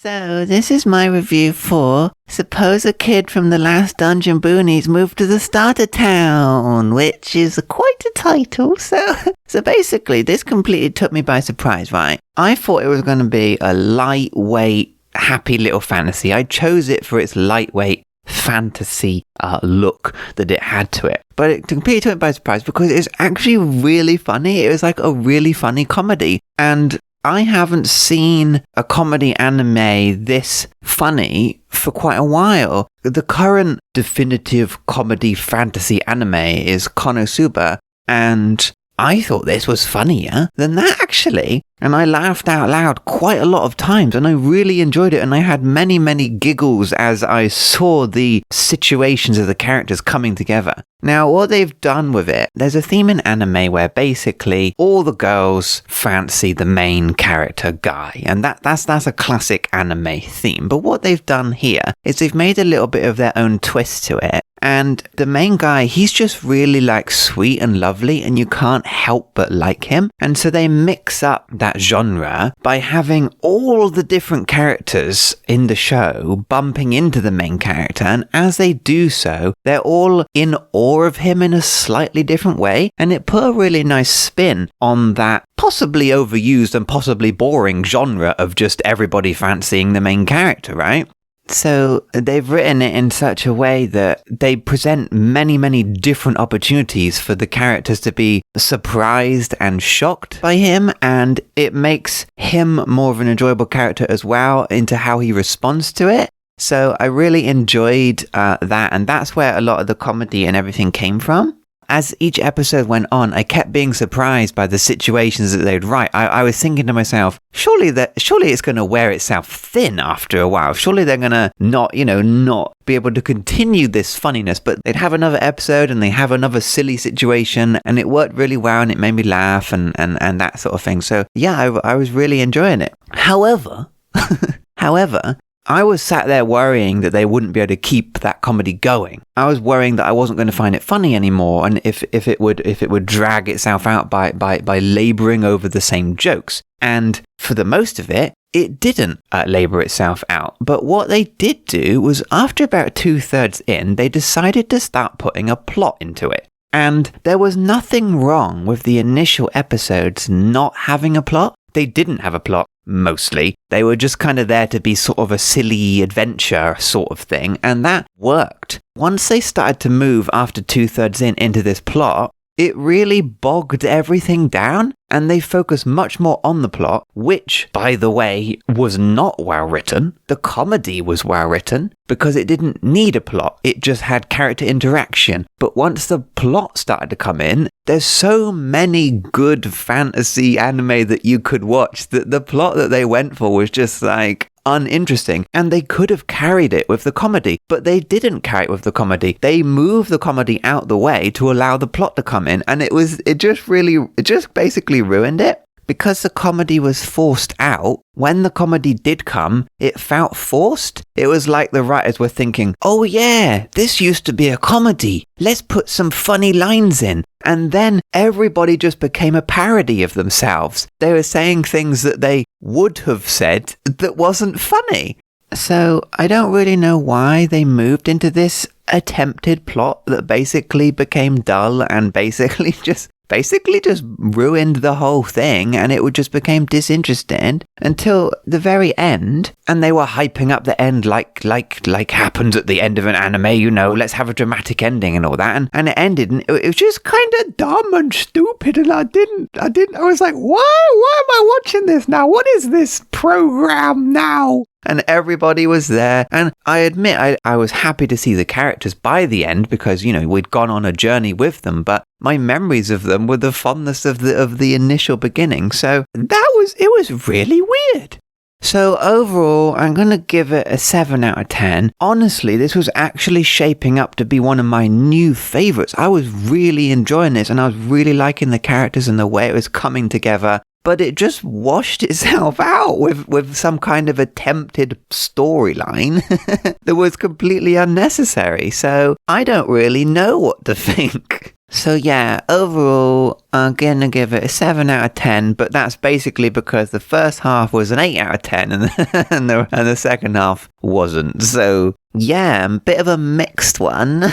So, this is my review for Suppose a Kid from the Last Dungeon Boonies Moved to the Starter Town, which is quite a title. So basically, this completely took me by surprise, right? I thought it was going to be a lightweight, happy little fantasy. I chose it for its lightweight fantasy look that it had to it. But it completely took me by surprise because it's actually really funny. It was like a really funny comedy. And I haven't seen a comedy anime this funny for quite a while. The current definitive comedy fantasy anime is Konosuba, and I thought this was funnier than that actually. And I laughed out loud quite a lot of times, and I really enjoyed it, and I had many, many giggles as I saw the situations of the characters coming together. Now, what they've done with it, there's a theme in anime where basically all the girls fancy the main character guy, and that's a classic anime theme. But what they've done here is they've made a little bit of their own twist to it. And the main guy, he's just really like sweet and lovely, and you can't help but like him. And so they mix up that genre by having all the different characters in the show bumping into the main character. And as they do so, they're all in awe of him in a slightly different way. And it put a really nice spin on that possibly overused and possibly boring genre of just everybody fancying the main character, right? So they've written it in such a way that they present many, many different opportunities for the characters to be surprised and shocked by him, and it makes him more of an enjoyable character as well into how he responds to it. So I really enjoyed that, and that's where a lot of the comedy and everything came from. As each episode went on, I kept being surprised by the situations that they'd write. I was thinking to myself, surely it's going to wear itself thin after a while. Surely they're going to not be able to continue this funniness. But they'd have another episode and they have another silly situation, and it worked really well, and it made me laugh and that sort of thing. So yeah, I was really enjoying it. However, I was sat there worrying that they wouldn't be able to keep that comedy going. I was worrying that I wasn't going to find it funny anymore, and if it would drag itself out by labouring over the same jokes. And for the most of it, it didn't labour itself out. But what they did do was, after about 2/3 in, they decided to start putting a plot into it. And there was nothing wrong with the initial episodes not having a plot. They didn't have a plot. Mostly. They were just kind of there to be sort of a silly adventure sort of thing, and that worked. Once they started to move after 2/3 into this plot, it really bogged everything down, and they focused much more on the plot, which, by the way, was not well written. The comedy was well written because it didn't need a plot. It just had character interaction. But once the plot started to come in, there's so many good fantasy anime that you could watch that the plot that they went for was just like uninteresting, and they could have carried it with the comedy, but they didn't carry it with the comedy. They moved the comedy out the way to allow the plot to come in, and it just basically ruined it. Because the comedy was forced out, when the comedy did come, it felt forced. It was like the writers were thinking, oh yeah, this used to be a comedy. Let's put some funny lines in. And then everybody just became a parody of themselves. They were saying things that they would have said that wasn't funny. So I don't really know why they moved into this attempted plot that basically became dull and basically just ruined the whole thing, and it just became disinteresting until the very end. And they were hyping up the end like happens at the end of an anime, let's have a dramatic ending and all that, and it ended, and it was just kind of dumb and stupid, and I was like, why am I watching this now? What is this program now? And everybody was there, and I admit I was happy to see the characters by the end because, we'd gone on a journey with them, but my memories of them were the fondness of the initial beginning, so it was really weird. So overall, I'm going to give it a 7 out of 10. Honestly, this was actually shaping up to be one of my new favourites. I was really enjoying this, and I was really liking the characters and the way it was coming together. But it just washed itself out with some kind of attempted storyline that was completely unnecessary. So I don't really know what to think. So yeah, overall, I'm gonna give it a 7 out of 10, but that's basically because the first half was an 8 out of 10 and the second half wasn't. So yeah, a bit of a mixed one.